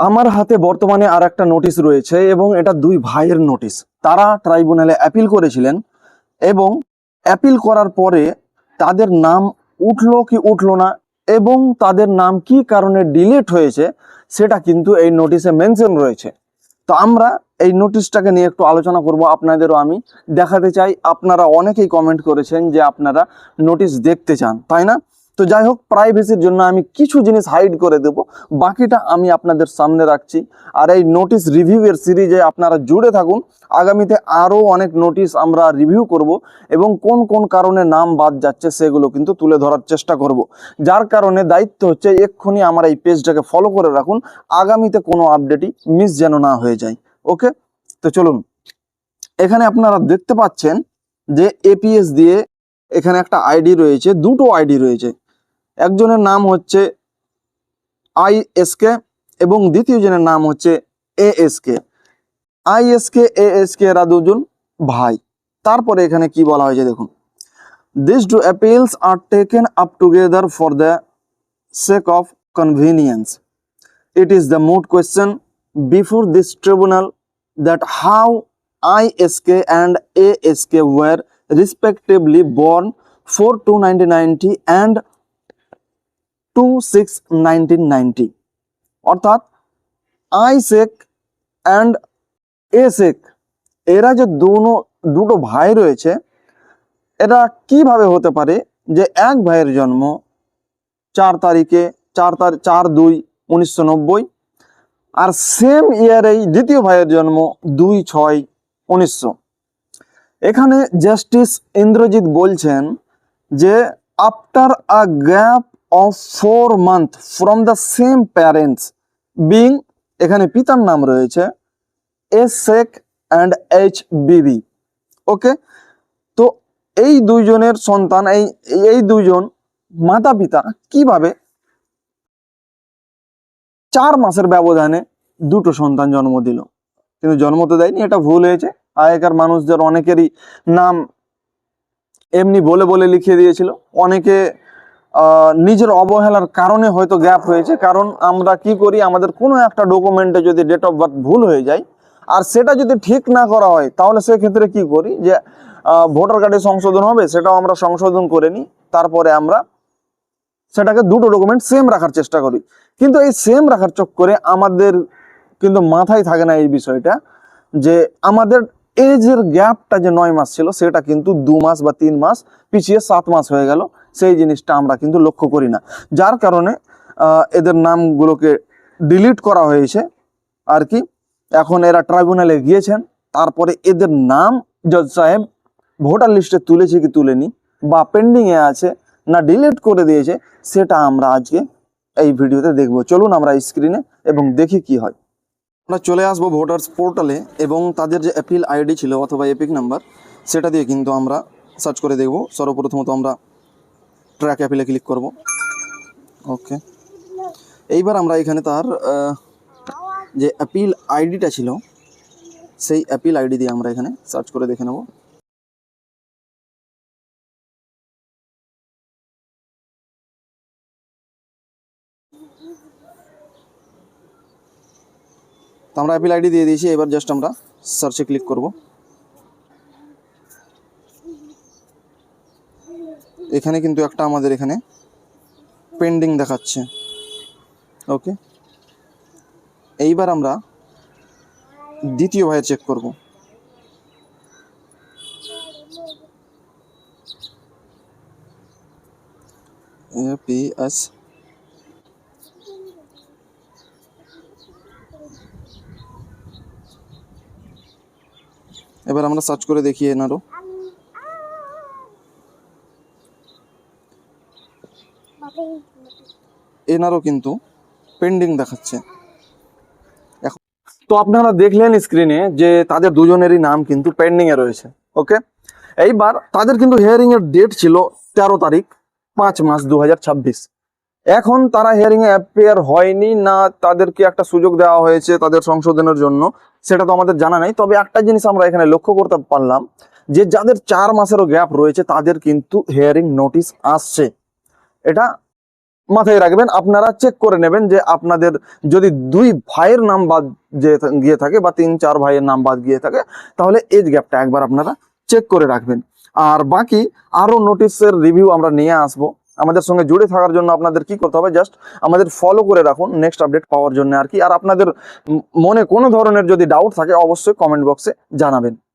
আমার হাতে বর্তমানে আর একটা নোটিশ রয়েছে এবং এটা দুই ভাইয়ের নোটিশ। তারা ট্রাইব্যুনালে অ্যাপিল করেছিলেন এবং অ্যাপিল করার পরে তাদের নাম উঠলো কি উঠলো না এবং তাদের নাম কি কারণে ডিলিট হয়েছে সেটা কিন্তু এই নোটিশে মেনশন রয়েছে। তো আমরা এই নোটিশটাকে নিয়ে একটু আলোচনা করব, আপনাদেরও আমি দেখাতে চাই। আপনারা অনেকেই কমেন্ট করেছেন যে আপনারা নোটিশ দেখতে চান, তাই না? তো যাই হোক, প্রাইভেসির জন্য আমি কিছু জিনিস হাইড করে দেব, বাকিটা আমি আপনাদের সামনে রাখছি। আর এই নোটিশ রিভিউয়ের সিরিজে আপনারা জুড়ে থাকুন। আগামীতে আরও অনেক নোটিশ আমরা রিভিউ করব এবং কোন কোন কারণে নাম বাদ যাচ্ছে সেগুলো কিন্তু তুলে ধরার চেষ্টা করব। যার কারণে দায়িত্ব হচ্ছে এক্ষুনি আমার এই পেজটাকে ফলো করে রাখুন, আগামীতে কোনো আপডেটই মিস যেন না হয়ে যায়। ওকে, তো চলুন। এখানে আপনারা দেখতে পাচ্ছেন যে এপিএস দিয়ে এখানে একটা আইডি রয়েছে, দুটো আইডি রয়েছে। একজনের নাম হচ্ছে আইএসকে এবং দ্বিতীয় জনের নাম হচ্ছে এএসকে। আইএসকে এএসকে এরা দুজন ভাই। তারপরে এখানে কি বলা হয়েছে দেখুন, These two appeals are taken up together for the sake of convenience. It is the moot question before this tribunal that how ISK and ASK were respectively born 4/2/1990 and 2/6/1990. অর্থাৎ আইসেক অ্যান্ড এসেক এরা যে দুটো ভাই রয়েছে, এরা কিভাবে হতে পারে যে এক ভাইয়ের জন্ম 4/2/1990 আর সেম ইয়ারেই দ্বিতীয় ভাইয়ের জন্ম 2/6/1900। এখানে জাস্টিস ইন্দ্রজিৎ বলছেন যে after a gap of 4 months from the same parents being, এখানে পিতার নাম রয়েছে এস শেখ অ্যান্ড এইচ বিবি। ওকে, তো এই দুইজনের সন্তান, এই দুইজন মাতা পিতা কিভাবে 4 মাসের ব্যবধানে দুটো সন্তান জন্ম দিল? কিন্তু জন্ম তো দেয়নি, এটা ভুল হয়েছে। আগেকার মানুষদের অনেকেরই নাম এমনি বলে বলে লিখিয়ে দিয়েছিল, অনেকে নিজের অবহেলার কারণে হয়তো গ্যাপ হয়েছে। কারণ আমরা কি করি, আমাদের কোনো একটা ডকুমেন্টে যদি ডেট অফ বার্থ ভুল হয়ে যায় আর সেটা যদি ঠিক না করা হয়, তাহলে সেক্ষেত্রে কি করি যে ভোটার কার্ডে সংশোধন হবে, সেটাও আমরা সংশোধন করে নিই, তারপরে আমরা সেটাকে দুটো ডকুমেন্ট সেম রাখার চেষ্টা করি। কিন্তু এই সেম রাখার চক্করে আমাদের কিন্তু মাথায় থাকে না এই বিষয়টা যে আমাদের এজের গ্যাপটা যে 9 মাস ছিল সেটা কিন্তু 2 মাস বা 3 মাস পিছিয়ে 7 মাস হয়ে গেল। সেই জিনিসটা আমরা কিন্তু লক্ষ্য করি না, যার কারণে এদের নামগুলোকে ডিলিট করা হয়েছে আর কি। এখন এরা ট্রাইব্যুনালে গিয়েছেন, তারপরে এদের নাম জজ সাহেব ভোটার লিস্টে তুলেছে কি তুলেনি বা পেন্ডিংয়ে আছে না ডিলিট করে দিয়েছে, সেটা আমরা আজকে এই ভিডিওতে দেখব। চলুন আমরা স্ক্রিনে এবং দেখি কি হয়। আমরা চলে আসবো ভোটার্স পোর্টালে এবং তাদের যে অ্যাপিল আইডি ছিল অথবা এপিক নাম্বার সেটা দিয়ে কিন্তু আমরা সার্চ করে দেখব। সর্বপ্রথমত আমরা ট্র্যাক অ্যাপিলে ক্লিক করব। ওকে, এইবার আমরা এখানে তার যে অ্যাপিল আইডিটা ছিল সেই অ্যাপিল আইডি দিয়ে আমরা এখানে সার্চ করে দেখে নেব। তো আমরা অ্যাপিল আইডি দিয়ে দিয়েছি, এবার জাস্ট আমরা সার্চে ক্লিক করব। এখানে কিন্তু একটা আমাদের এখানে পেন্ডিং দেখাচ্ছে। ওকে, এইবার আমরা দ্বিতীয় ভাইয়ের চেক করব। এপিএস এবার আমরা সার্চ করে দেখি এনারও কিন্তু পেন্ডিং দেখাচ্ছে। এখন তো আপনারা দেখলেন স্ক্রিনে যে তাদের দুজনেরই নাম কিন্তু পেন্ডিং এ রয়েছে। ওকে, এইবার তাদের কিন্তু হিয়ারিং এর ডেট ছিল 13 তারিখ 5 মাস 2026। এখন তারা হিয়ারিং এ অ্যাপিয়ার হয়নি না, তাদেরকে একটা সুযোগ দেওয়া হয়েছে তাদের সংশোধনের জন্য, সেটা তো আমাদের জানা নাই। তবে একটা জিনিস আমরা এখানে লক্ষ্য করতে পারলাম যে যাদের 4 মাসেরও গ্যাপ রয়েছে তাদের কিন্তু হিয়ারিং নোটিশ আসছে। এটা মাথায় রাখবেন, আপনারা চেক করে নেবেন যে আপনাদের যদি 2 ভাইয়ের নাম বাদ গিয়ে থাকে বা 3-4 ভাইয়ের নাম বাদ গিয়ে থাকে, তাহলে এজ গ্যাপটা একবার আপনারা চেক করে রাখবেন। আর বাকি আরো নোটিশের রিভিউ আমরা নিয়ে আসবো। আমাদের সঙ্গে জুড়ে থাকার জন্য আপনাদের কি করতে হবে, জাস্ট আমাদের ফলো করে রাখুন নেক্সট আপডেট পাওয়ার জন্য আর কি। আর আপনাদের মনে কোনো ধরনের যদি ডাউট থাকে অবশ্যই কমেন্ট বক্সে জানাবেন।